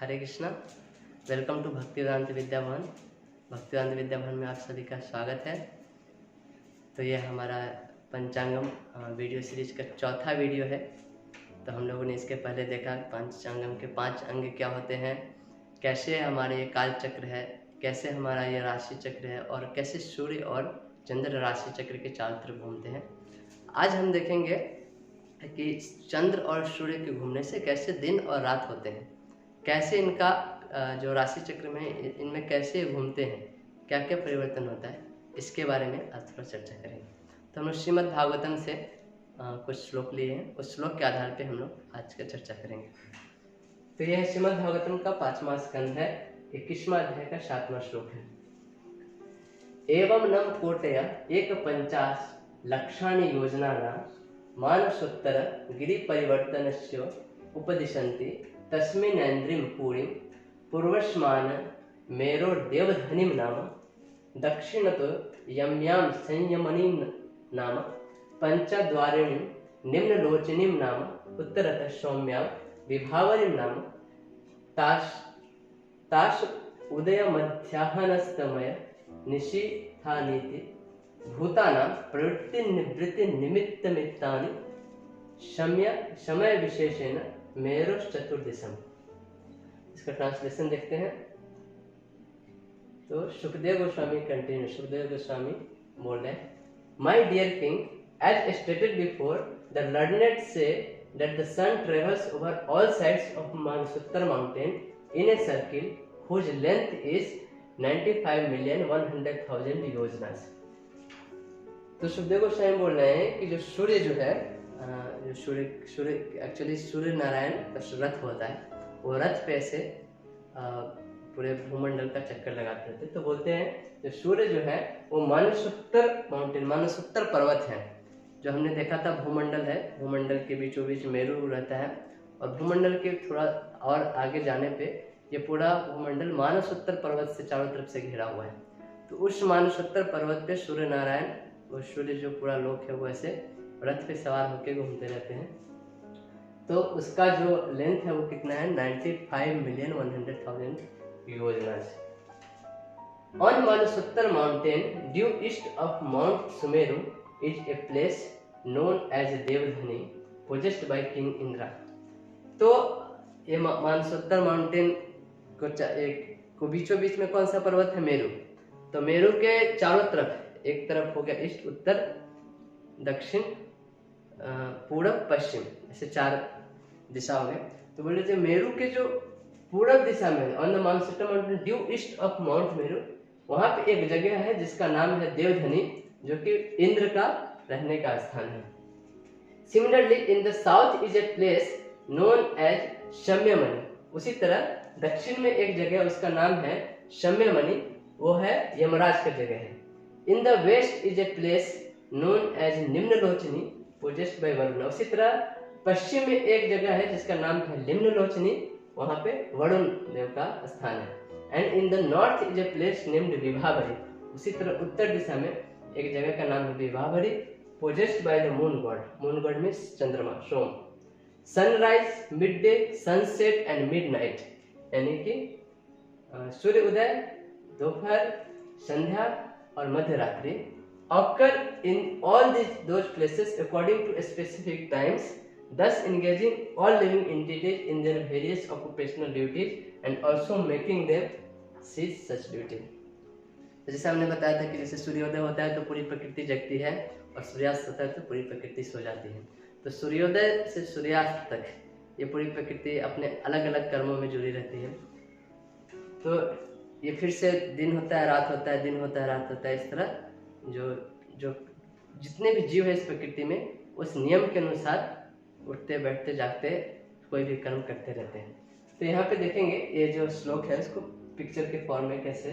Hare Krishna. Welcome to Bhaktivedanta Vidya Bhavan. Bhaktivedanta Vidya भवन में आप सभी का स्वागत है। तो ये हमारा पंचांगम वीडियो सीरीज का चौथा वीडियो है। तो हम लोगों ने इसके पहले देखा पंचांगम के 5 अंग क्या होते हैं, कैसे हमारे ये काल चक्र है, कैसे हमारा ये राशि चक्र है और कैसे सूर्य और चंद्र राशि चक्र के चारों तरफ घूमते हैं। आज हम देखेंगे कि चंद्र और सूर्य के घूमने से कैसे दिन और रात होते हैं, कैसे इनका जो राशि चक्र में इनमें कैसे घूमते हैं, क्या क्या परिवर्तन होता है, इसके बारे में आज थोड़ा चर्चा करेंगे। तो हम लोग श्रीमद् भागवतम से कुछ श्लोक लिए हैं, उस श्लोक के आधार पे हम लोग आज का चर्चा करेंगे। तो यह श्रीमद् भागवतम का 5वां स्कंध है, 21वां अध्याय का 7वां श्लोक है। एवं नम कोटय 150 लक्षाणि योजनानां मानसोत्तर गिरि परिवर्तनस्य उपदिशन्ति तस्मिन्नेन्द्रिं पुरीं पूर्वस्मान मेरोर्देवधनिं नाम दक्षिणतो यम्यां संयमनीं नाम पंचद्वारिणीं निम्नलोचनीं नाम उत्तरतः सौम्यां विभावरीं नाम ताश उदयमध्याह्नस्तमय निशीथानीति भूतानां प्रवृत्ति निवृत्ति निमित्तमित्तानि समय विशेषेण मेरोश्चतुर्दिशम्। इसका ट्रांसलेशन देखते हैं। तो सुखदेव गोस्वामी कंटिन्यू, सुखदेव गोस्वामी बोल रहे हैं, my dear king, as stated before, the learned say that the sun travels over all sides of Manasuttar mountain in a circle whose length is 95,100,000 योजनास। तो सुखदेव गोस्वामी बोल रहे हैं कि जो सूर्य जो है, जो सूर्य एक्चुअली सूर्य नारायण का रथ होता है, वो रथ पे से पूरे भूमंडल का चक्कर लगाते रहते। तो बोलते हैं जो सूर्य जो है वो मानसोत्तर माउंटेन, मानसोत्तर पर्वत है। जो हमने देखा था भूमंडल है, भूमंडल के बीचों बीच मेरू रहता है और भूमंडल के थोड़ा और आगे जाने पे ये पूरा भूमंडल मानसोत्तर पर्वत से चारों तरफ से घिरा हुआ है। तो उस मानसोत्तर पर्वत पे सूर्य नारायण, वो सूर्य जो पूरा लोक है, वो ऐसे रथ पे सवार होकर घूमते रहते हैं। तो उसका जो लेंथ है वो कितना है, 95,100,000 yojanas. On Manasottara mountain due east of mount Sumeru is a place known as Devadhani possessed by King Indra। तो ये मानसोत्तर माउंटेन को बीचों बीच में कौन सा पर्वत है, मेरू। तो मेरू के चारों तरफ, एक तरफ हो गया ईस्ट, उत्तर, दक्षिण, पूरब, पश्चिम, ऐसे 4 दिशा हो गए। तो बोले थे मेरू के जो पूरब दिशा में on the Manasottara mountain due east of mount Meru, वहां पे एक जगह है जिसका नाम है देवधनी, जो कि इंद्र का रहने का स्थान है। Similarly in the south is a place known as Samyamani. उसी तरह दक्षिण में एक जगह, उसका नाम है शम्यमणि, वो है यमराज का जगह है। In the west is a place known as Nimlochani possessed by Varun. उसी तरह पश्चिम में एक जगह है जिसका नाम है निम्नलोचनी, वहां पे वरुण देव का स्थान है। And in the north is a place named Vibhavari. उसी तरह उत्तर दिशा में एक जगह का नाम है Vibhavari, possessed by the moon god. Moon god means Chandrama, Som. Sunrise, mid day, sunset and midnight, यानी कि सूर्य उदय, दोपहर, संध्या और मध्य रात्रि occur in all those places according to specific times, thus engaging all living entities in their various occupational duties and also making them cease such duty। तो जैसे हमने बताया था कि जैसे सूर्योदय होता है तो पूरी प्रकृति जगती है और सूर्यास्त होता है तो पूरी प्रकृति सो जाती है। तो सूर्योदय से सूर्यास्त तक ये पूरी प्रकृति अपने अलग अलग कर्मों में जुड़ी रहती है। तो ये फिर से दिन होता है, रात होता है, दिन होता है, रात होता है। इस तरह जो जितने भी जीव है इस प्रकृति में, उस नियम के अनुसार उठते बैठते जागते कोई भी कर्म करते रहते हैं। तो यहाँ पे देखेंगे ये जो श्लोक है इसको पिक्चर के फॉर्म में कैसे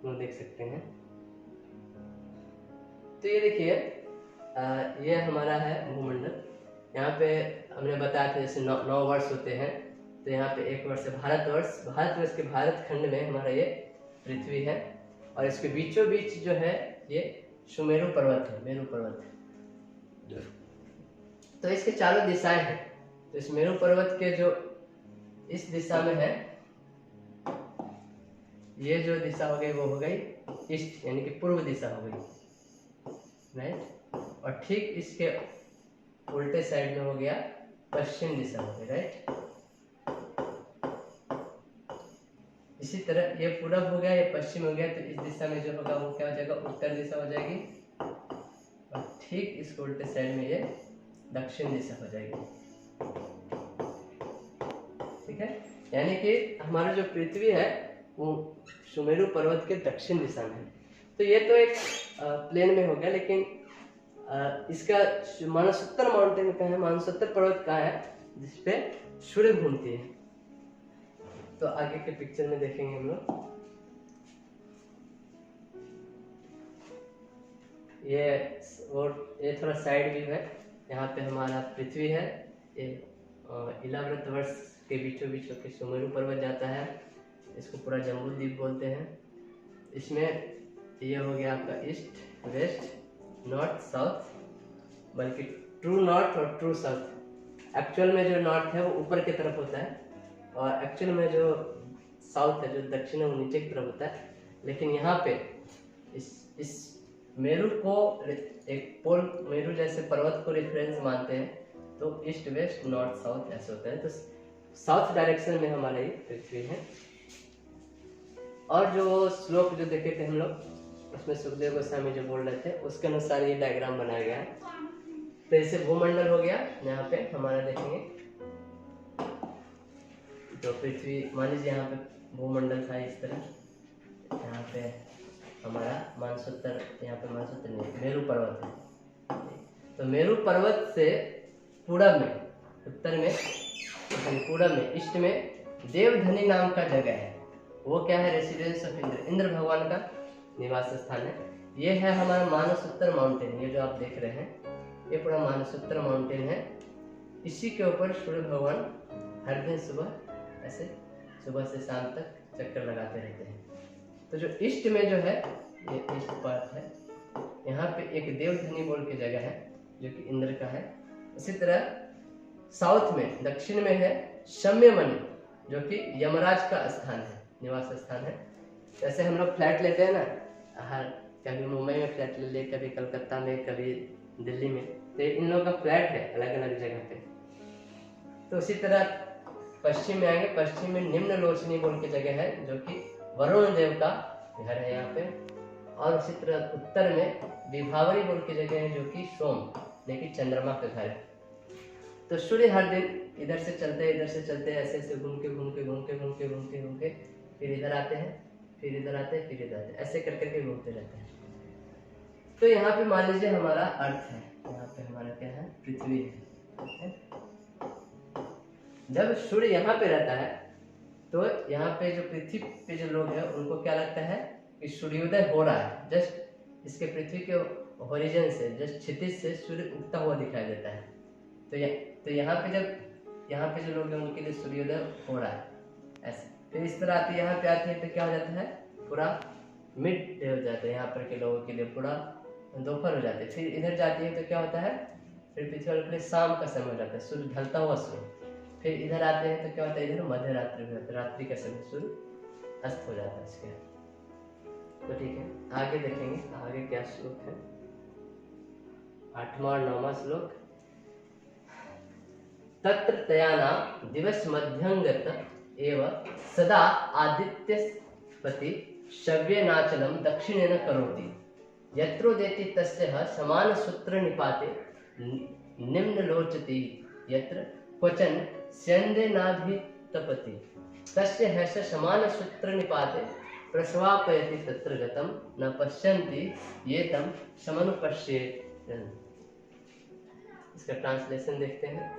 वो देख सकते हैं। तो ये देखिए, ये हमारा है भूमंडल। यहाँ पे हमने बताया था जैसे 9 वर्ष होते हैं। तो यहाँ पे एक वर्ष है भारतवर्ष। भारतवर्ष के भारत खंड में हमारा ये पृथ्वी है और इसके बीचों बीच जो है ये सुमेरु पर्वत है, मेरु पर्वत है। तो इसके चारों दिशाएं हैं। तो इस मेरु पर्वत के जो इस दिशा में है ये जो दिशा हो गई वो हो गई ईस्ट, यानी कि पूर्व दिशा हो गई, राइट। और ठीक इसके उल्टे साइड में हो गया पश्चिम दिशा हो गई, राइट। इसी तरह ये पूरब हो गया, ये पश्चिम हो गया, तो इस दिशा में जो होगा वो क्या हो जाएगा, उत्तर दिशा हो जाएगी। और ठीक इसके उल्टे साइड में ये दक्षिण दिशा हो जाएगी, ठीक है। यानी कि हमारा जो पृथ्वी है वो सुमेरु पर्वत के दक्षिण दिशा में है। तो ये तो एक प्लेन में हो गया, लेकिन इसका मानसोत्तर माउंटेन कहाँ है, मानसोत्तर पर्वत कहाँ है जिसपे सूर्य घूमती है। तो आगे के पिक्चर में देखेंगे हम लोग। ये थोड़ा साइड व्यू है। यहाँ पे हमारा पृथ्वी है, ये इलाव्रत वर्ष के बीचों बीच होकर सुमेरु पर्वत जाता है, इसको पूरा जम्बू द्वीप बोलते हैं। इसमें ये हो गया आपका ईस्ट वेस्ट नॉर्थ साउथ, बल्कि ट्रू नॉर्थ और ट्रू साउथ। एक्चुअल में जो नॉर्थ है वो ऊपर की तरफ होता है, और एक्चुअल में जो साउथ है, जो दक्षिण है, वो नीचे की तरफ होता है। लेकिन यहाँ पे इस मेरू को एक पोल मेरू जैसे पर्वत को रेफरेंस मानते हैं, तो ईस्ट वेस्ट नॉर्थ साउथ ऐसे होता है। तो साउथ डायरेक्शन में हमारा ये पृथ्वी है। और जो श्लोक जो देखे थे हम लोग, उसमें सुखदेव गोस्वामी जो बोल रहे थे, उसके अनुसार ये डायग्राम बनाया गया है। तो इसे भूमंडल हो गया। यहाँ पे हमारा देखेंगे जो पृथ्वी, मान लीजिए यहाँ पे भूमंडल था इस तरह, यहाँ पे हमारा मानसोत्तर, यहाँ पे मानसोत्तर नहीं, मेरू पर्वत है। तो मेरू पर्वत से पूरब में, उत्तर में, पूरब में, ईस्ट में देवधनी नाम का जगह है। वो क्या है, रेसिडेंस ऑफ इंद्र, इंद्र भगवान का निवास स्थान है। ये है हमारा मानसोत्तर माउंटेन। ये जो आप देख रहे हैं ये पूरा मानसोत्तर माउंटेन है। इसी के ऊपर सूर्य भगवान हर दिन सुबह ऐसे सुबह से शाम तक चक्कर लगाते रहते हैं। तो जो ईस्ट में जो है, ये ईस्ट पार्ट है, यहाँ पे एक देवधनी बोल की जगह है जो कि इंद्र का है। इसी तरह साउथ में, दक्षिण में है शम्यमणि, जो कि यमराज का स्थान है, निवास स्थान है। जैसे हम लोग फ्लैट लेते हैं ना, हर कभी मुंबई में फ्लैट ले लिए, कभी कलकत्ता में, कभी दिल्ली में, तो इन लोगों का फ्लैट है अलग अलग जगह पे। तो उसी तरह पश्चिम में आएंगे, पश्चिम में निम्न लोचनी बोल की जगह है जो कि वरुण देव का घर है यहाँ पे। और उसी तरह उत्तर में विभावरी बोल की जगह है जो कि सोम, यानी कि चंद्रमा का घर है। तो सूर्य हर दिन इधर से चलते ऐसे ऐसे घूम के फिर इधर आते हैं, फिर इधर आते हैं, फिर इधर आते हैं, ऐसे कर करके घूमते रहते हैं। तो यहाँ पे मान लीजिए हमारा अर्थ है, यहाँ पे हमारा क्या है, पृथ्वी है। जब सूर्य यहाँ पे रहता है तो यहाँ पे जो पृथ्वी पे जो लोग हैं उनको क्या लगता है कि सूर्योदय हो रहा है। जस्ट इसके पृथ्वी के होरिजन से, जस्ट क्षितिज से सूर्य उगता हुआ दिखाई देता है। तो यहाँ पे जब यहाँ पे जो लोग हैं उनके लिए सूर्योदय हो रहा है ऐसे। फिर इस तरह आती है, यहाँ पे आती है तो क्या हो जाता है, पूरा मिड डे हो जाता है, यहाँ पर के लोगों के लिए पूरा दोपहर हो जाता है। फिर इधर जाती है तो क्या होता है, फिर पृथ्वी वालों के लिए शाम का समय हो जाता है, सूर्य ढलता हुआ सूर्य। फिर इधर आते हैं तो क्या होता है, इधर मध्य रात्रि हो जाता है, रात्रि का समय, सूर्य अस्त हो जाता है इसके। तो ठीक है, आगे देखेंगे आगे क्या श्लोक है, 8वां और 9वां श्लोक। तत्र तयानां दिवस मध्यंगत एव सदा आदित्यस्पति शव्यनाचलं दक्षिणेन करोति यत्रोदेति तस्यः समान सूत्र निपाते निम्नलोचति यत्र क्वचन स्यन्देनाभितपति तस्य हर्ष समान सूत्र निपाते प्रश्वापयति तत्र गतं न पश्यन्ति ये तं समनुपश्येत्। इसका ट्रांसलेशन देखते हैं।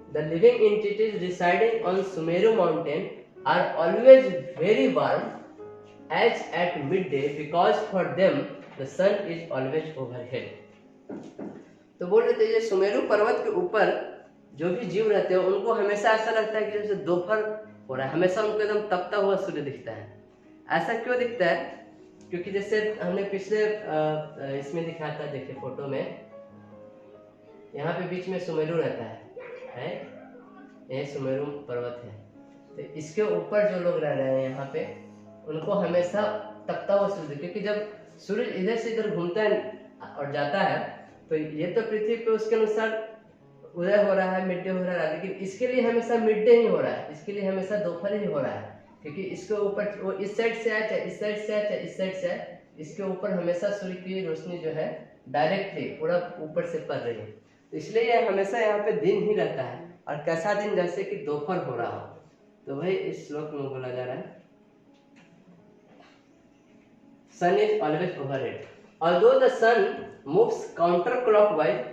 The living entities residing on Sumeru mountain are always very warm as at midday because for them the sun is always overhead. तो बोल रहे थे ये सुमेरु पर्वत के ऊपर जो भी जीव रहते हैं उनको हमेशा ऐसा लगता है कि जैसे दोपहर हो रहा है, हमेशा उनको एकदम तपता हुआ सूर्य दिखता है। ऐसा क्यों दिखता है, क्योंकि जैसे हमने पिछले इसमें दिखाया था, देखिए फोटो में, यहाँ पे बीच में सुमेरु रहता है, ये सुमेरु पर्वत है। तो इसके ऊपर जो लोग रह रहे हैं यहाँ पे उनको हमेशा तपता हुआ सूरज, क्योंकि जब सूरज इधर से इधर घूमता है और जाता है तो ये तो पृथ्वी पे उसके अनुसार उदय हो रहा है, मिड डे हो रहा है, लेकिन इसके लिए हमेशा मिड डे ही हो रहा है, इसके लिए हमेशा दोपहर ही हो रहा है, क्योंकि इसके ऊपर वो इस साइड से आए चाहे इस साइड से आए चाहे इस साइड से आए, इसके ऊपर हमेशा सूर्य की रोशनी जो है डायरेक्टली पूरा ऊपर से पड़ रही है, तो इसलिए यह हमेशा यहाँ पे दिन ही रहता है। और कैसा दिन? जैसे कि दोपहर हो रहा हो, तो वही इस श्लोक में बोला जा रहा है, sun is always overhead. Although the sun moves counterclockwise,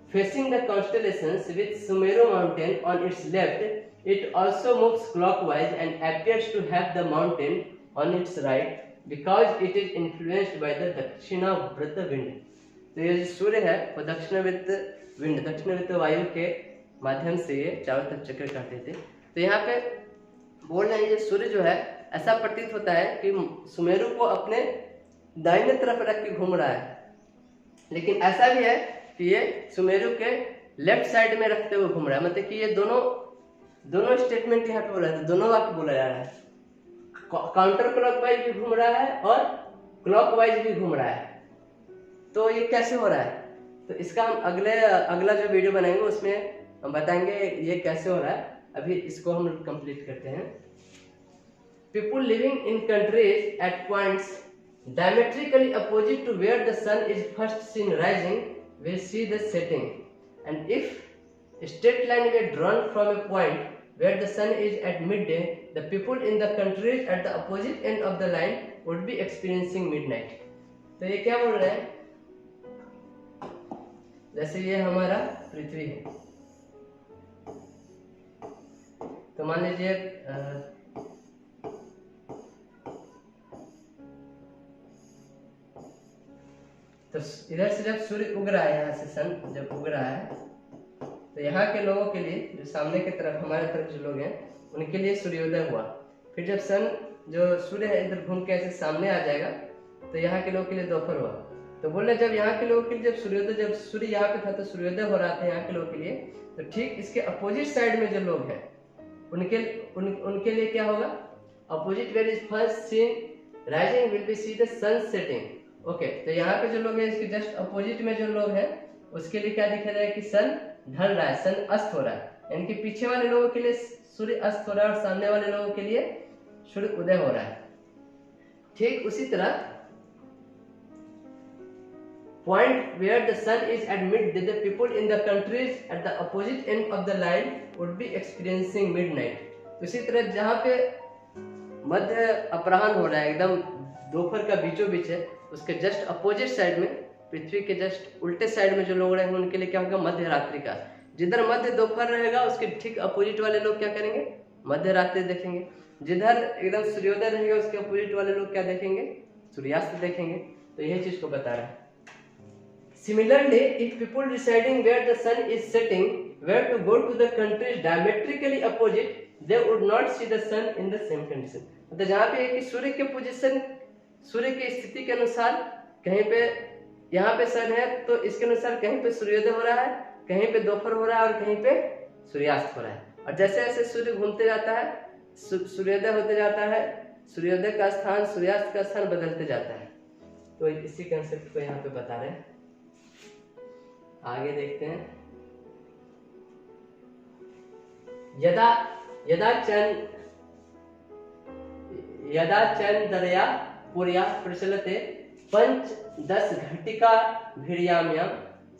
facing the constellations with Sumeru mountain on its left, it also moves clockwise and appears to have the mountain on its right because it is influenced by the दक्षिणावर्त wind. तो ये जो सूर्य है वो दक्षिणावर्त wind, दक्षिणावर्त वायु के माध्यम से ये चारों तरफ चक्कर काटते थे। तो यहाँ पे बोल रहे हैं ये सूर्य जो है ऐसा प्रतीत होता है कि सुमेरु को अपने दाहिने तरफ रख के घूम रहा है, लेकिन ऐसा भी है कि ये सुमेरु के लेफ्ट साइड में रखते हुए घूम रहा है, मतलब कि ये दोनों स्टेटमेंट यहाँ पे बोला है, दोनों वाक्य बोला जा रहा है, काउंटर क्लॉकवाइज भी घूम रहा है और क्लॉकवाइज भी घूम रहा है। तो ये कैसे हो रहा है? तो इसका हम अगला जो वीडियो बनाएंगे उसमें हम बताएंगे ये कैसे हो रहा है। अभी इसको हम कंप्लीट करते हैं। People living in countries at points diametrically opposite to where the sun is first seen rising will see the setting, and if a straight line were drawn from a point where the sun is at midday, the people in the countries at the opposite end of the line would be experiencing midnight. तो ये क्या बोल रहे हैं? जैसे ये हमारा पृथ्वी है, तो मान लीजिए तो इधर से जब सूर्य उग रहा है, यहाँ से सन जब उग रहा है, तो यहाँ के लोगों के लिए जो सामने की तरफ हमारे तरफ जो लोग हैं उनके लिए सूर्योदय हुआ। फिर जब सन जो सूर्य है इधर घूम के ऐसे सामने आ जाएगा तो यहाँ के लोगों के लिए दोपहर हुआ। तो बोले जब यहाँ के लोगों के लिए जब सूर्योदय, जब सूर्य यहाँ पे था तो सूर्योदय हो रहा था यहाँ के लोगों के लिए, तो ठीक इसके अपोजिट साइड में जो लोग हैं उनके लिए क्या होगा? Opposite where is first seen rising will be see the sun setting. Okay, तो यहाँ पे जो लोग हैं इसके जस्ट अपोजिट में जो लोग हैं उसके लिए क्या दिखा जाए कि सन ढल रहा है, सन अस्त हो रहा है, यानी कि पीछे वाले लोगों के लिए सूर्य अस्त हो रहा है और सामने वाले लोगों के लिए सूर्य उदय हो रहा है। ठीक उसी तरह point where the sun is at midday, the people in the countries at the opposite end of the line would be experiencing midnight. तो इसी तरह जहाँ पे मध्य अपराह्न हो रहा है, एकदम दोपहर का बीचों बीच है, उसके जस्ट अपोजिट साइड में, पृथ्वी के जस्ट उल्टे साइड में जो लोग रहेंगे उनके लिए क्या होगा? मध्य रात्रि का। जिधर मध्य दोपहर रहेगा उसके ठीक अपोजिट वाले लोग क्या करेंगे? मध्य रात्रि देखेंगे। जिधर एकदम सूर्योदय रहेगा उसके अपोजिट वाले लोग क्या देखेंगे? सूर्यास्त देखेंगे। तो यही चीज को बता रहा है। Similarly, if people deciding where the sun is setting were to go to the countries diametrically opposite, they would not see the sun in the same condition. मतलब जहाँ पे कि सूर्य के पोजीशन, सूर्य की स्थिति के अनुसार कहीं पे यहाँ पे सन है तो इसके अनुसार कहीं पे सूर्योदय हो रहा है, कहीं पे दोपहर हो रहा है और कहीं पे सूर्यास्त हो रहा है। और जैसे जैसे सूर्य घूमते जाता है, सूर्योदय होते जाता है, सूर्योदय का स्थान सूर्यास्त का स्थान बदलते जाता है। तो इसी कंसेप्ट को यहाँ पे बता रहे हैं। आगे देखते हैं। यदा चंद्रया पुर्या प्रचलते पंच 10 घटिका भिर्याम्यां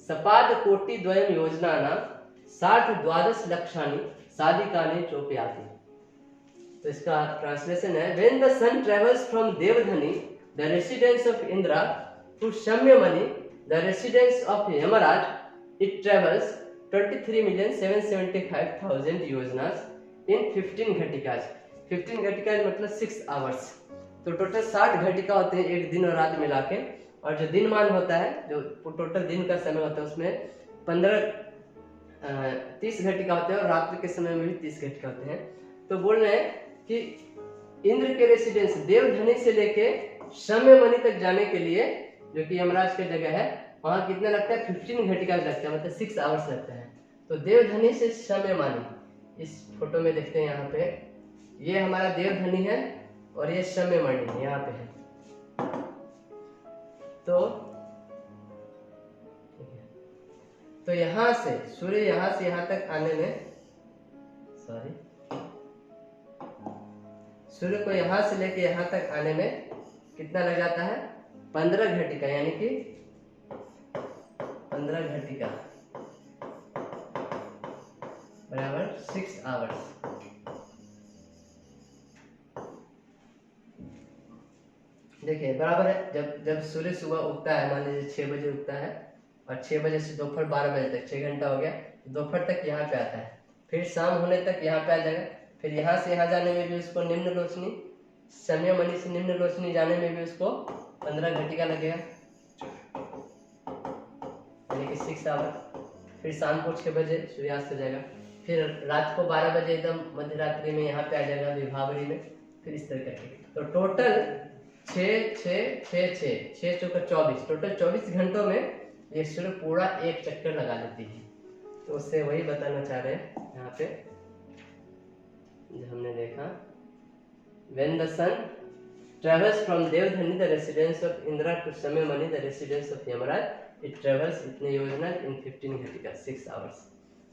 सपाद कोटि द्वयम योजनानां 60-12 लक्षानि साधिकानि चोपयाति। तो इसका ट्रांसलेशन है, when the sun travels from Devdhani, the residence of Indra, to Shamyamani, the residence of Yamaraj, it travels 23,775,000 योजनास in 15 घटिकाज। 15 घटिकाज मतलब 6 आवर्स। तो टोटल 60 घटिका होते हैं एक दिन और रात मिला के, और जो दिनमान होता है, जो टोटल दिन का समय होता है उसमें 30 घटिका होते हैं और रात्रि के समय में भी 30 घटिका होते हैं। तो बोल रहे हैं कि इंद्र के रेसिडेंस देवधनी से लेके शम्यमणि तक जाने के लिए, जो कि यमराज की जगह है, वहां कितना लगता है? 15 घटिका लगता है, मतलब 6 आवर्स लगता है। तो देवधनी से शम्यमणि, इस फोटो में देखते हैं यहाँ पे ये हमारा देवधनी है और ये शम्यमणि यहाँ पे है। तो यहाँ से सूर्य यहाँ से यहाँ तक आने में, सूर्य को यहाँ से लेके यहाँ तक आने में कितना लग जाता है? 15 घटिका, यानी कि 15 घटिका बराबर 6 आवर्स। देखिए बराबर है, जब सूर्य सुबह उगता है, मान लीजिए 6 बजे उगता है और 6 बजे से दोपहर 12 बजे तक 6 घंटा हो गया, दोपहर तक यहाँ पे आता है, फिर शाम होने तक यहाँ पे आ जाएगा, फिर यहाँ से यहाँ जाने में भी उसको निम्न लोचनी, शम्यमणि से निम्न लोचनी जाने में भी उसको 15 घटिका लगेगा, यानी कि 6 आवर। फिर शाम को 6 बजे सूर्यास्त हो जाएगा, फिर रात को 12 बजे एकदम मध्य रात्रि में यहाँ पे आ जाएगा विभावरी में, फिर इस तरह करके। तो टोटल 6 चौका 24, टोटल 24 घंटों में ये सूर्य पूरा एक चक्कर लगा लेती है। तो उससे वही बताना चाह रहे हैं यहाँ पे जो हमने देखा, when the sun travels from Devdhani the residence of Indra to Shambhamani the residence of Yamaraj, it travels इतने योजना in 15 घटिका 6 hours।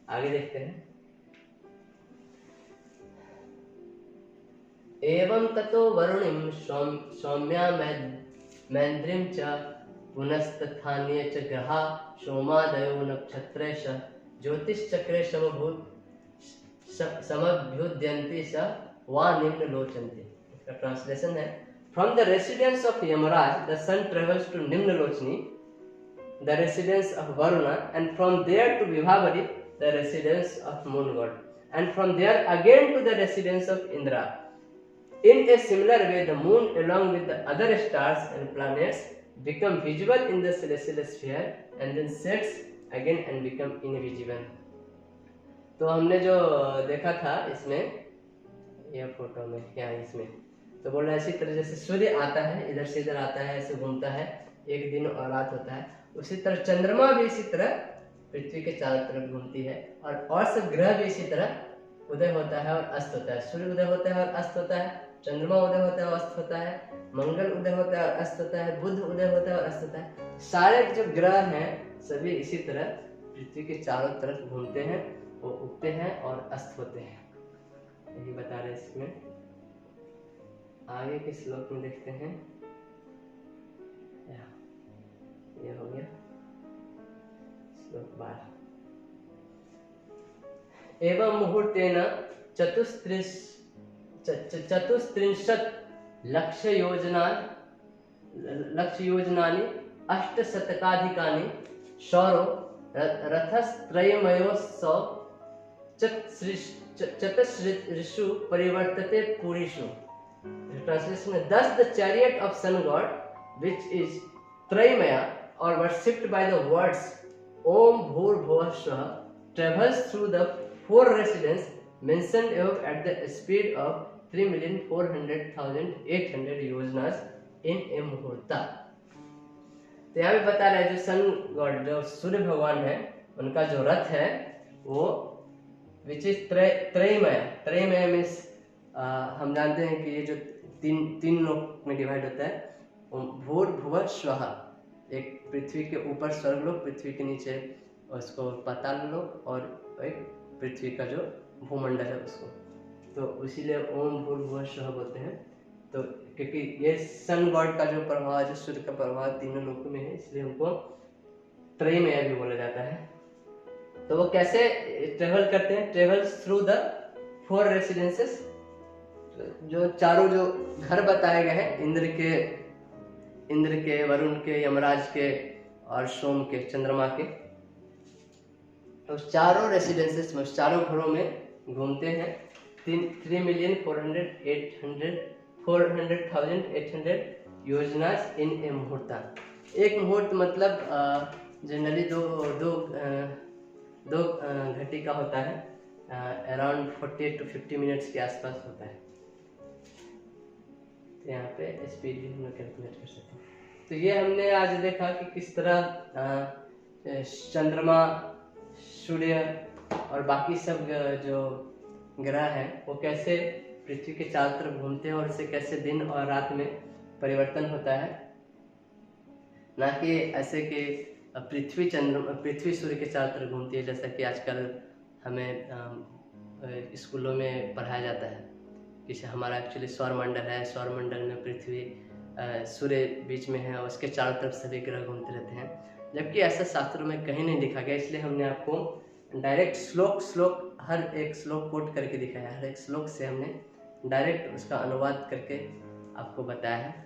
आगे देखते हैं। एवं ततो वरुणिं सौम्या मैन्द्रीं च पुनस्तथान्ये च ग्रहा सोमादयो नक्षत्रेश ज्योतिश्चक्रे समभ्युद्यन्ति स वा निम्न लोचन्ति। इसका ट्रांसलेशन है, from the residence of Yamaraj the sun travels to Nimlochani the residence of Varuna, and from there to Vibhavari the residence of moon god, and from there again to the residence of Indra. In a similar way, the moon along with the other stars and planets become visible in the celestial sphere and then sets again and become invisible। तो हमने जो देखा था इसमें, यह photo में क्या है इसमें, तो बोल रहा है इसी तरह जैसे सूर्य आता है इधर से इधर आता है, ऐसे घूमता है, एक दिन और रात होता है, उसी तरह चंद्रमा भी इसी तरह पृथ्वी के चारों तरफ घूमती है, और सब ग्रह भी इसी तरह उदय होता है और अस्त होता है। सूर्य उदय होता है और अस्त होता है, चंद्रमा उदय होता है और अस्त होता है, मंगल उदय होता है और अस्त होता है, बुध उदय होता है और अस्त होता है। सारे जो ग्रह हैं सभी इसी तरह पृथ्वी के चारों तरफ घूमते हैं, वो उगते हैं और अस्त होते हैं, यही बता रहे हैं इसमें। आगे के श्लोक में देखते हैं, ये हो गया श्लोक 12। एवं मुहूर्तेन चतुस्त्रिंशत् लक्ष्य योजनानि 800 सौरो रथस्त्रयमयोऽसौ चतुर्षु परिवर्तते पुरीषु। Translation है, thus the chariot of sun god, which is Traimaya or worshipped by the words Om Bhur Bhuva Swaha, travels through the 4 residences mentioned above at the speed of 3,400,800 योजनास in a मुहूर्ता। तो यहाँ पे बता रहे हैं जो sun god, जो सूर्य भगवान है, उनका जो रथ है वो विच इज त्रयमय। त्रयमय मीन्स हम जानते हैं कि ये जो तीन लोक में डिवाइड होता है, भूर भुव स्वः, एक पृथ्वी के ऊपर स्वर्गलोक, पृथ्वी के नीचे उसको पाताल लोक, और एक पृथ्वी का जो भूमंडल है उसको, तो इसीलिए ओम भूर भुव स्वः बोलते हैं। तो क्योंकि ये सन गॉड का जो प्रभाव, जो सूर्य का प्रभाव तीनों लोकों में है, इसलिए उनको त्रयमय भी बोला जाता है। तो वो कैसे ट्रेवल करते हैं? ट्रेवल्स थ्रू द 4 रेसिडेंसेस, जो चारों जो घर बताए गए हैं, इंद्र के, वरुण के, यमराज के और सोम के, चंद्रमा के, तो चारों रेसिडेंसेस में, चारों घरों में घूमते हैं। 3,400,800 योजनास इन ए मुहूर्ता। एक मुहूर्त मतलब जनरली दो घंटे का होता है, अराउंड 40 to 50 मिनट्स के आसपास होता है। तो यहाँ पे स्पीड भी हम लोग कैलकुलेट कर सकते हैं। तो ये हमने आज देखा कि किस तरह चंद्रमा, सूर्य और बाकी सब जो ग्रह हैं वो कैसे पृथ्वी के चारों तरफ घूमते हैं और उससे कैसे दिन और रात में परिवर्तन होता है, ना कि ऐसे कि पृथ्वी सूर्य के चारों तरफ घूमती है, जैसा कि आजकल हमें स्कूलों में पढ़ाया जाता है। जैसे हमारा एक्चुअली सौरमंडल है, सौरमंडल में पृथ्वी सूर्य बीच में है और उसके चारों तरफ सभी ग्रह घूमते रहते हैं, जबकि ऐसा शास्त्रों में कहीं नहीं लिखा गया। इसलिए हमने आपको डायरेक्ट श्लोक हर एक श्लोक कोट करके दिखाया है। हर एक श्लोक से हमने डायरेक्ट उसका अनुवाद करके आपको बताया है।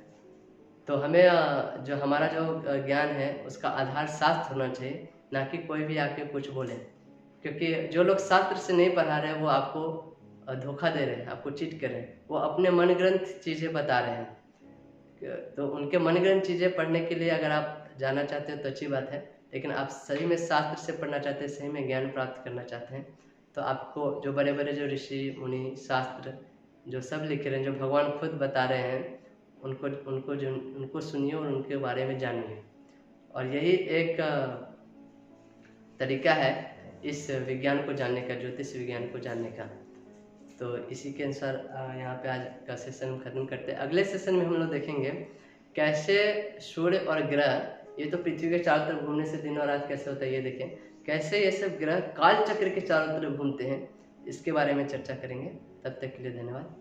तो हमें जो हमारा जो ज्ञान है उसका आधार शास्त्र होना चाहिए, ना कि कोई भी आके कुछ बोले, क्योंकि जो लोग शास्त्र से नहीं पढ़ा रहे हैं वो आपको धोखा दे रहे हैं, आपको चीट कर रहे हैं। वो अपने मनगढ़ंत चीज़ें बता रहे हैं। तो उनके मनगढ़ंत चीज़ें पढ़ने के लिए अगर आप जाना चाहते हैं तो अच्छी बात है, लेकिन आप सही में शास्त्र से पढ़ना चाहते हैं, सही में ज्ञान प्राप्त करना चाहते हैं, तो आपको जो बड़े बड़े जो ऋषि मुनि शास्त्र जो सब लिख रहे हैं, जो भगवान खुद बता रहे हैं, उनको सुनिए और उनके बारे में जानिए। और यही एक तरीका है इस विज्ञान को जानने का, ज्योतिष विज्ञान को जानने का। तो इसी के अनुसार यहाँ पे आज का सेशन खत्म करते हैं। अगले सेशन में हम लोग देखेंगे कैसे सूर्य और ग्रह, ये तो पृथ्वी के चारों तरफ घूमने से दिन और रात कैसे होता है ये देखें, कैसे ये सब ग्रह काल चक्र के चारों तरफ घूमते हैं, इसके बारे में चर्चा करेंगे। तब तक के लिए धन्यवाद।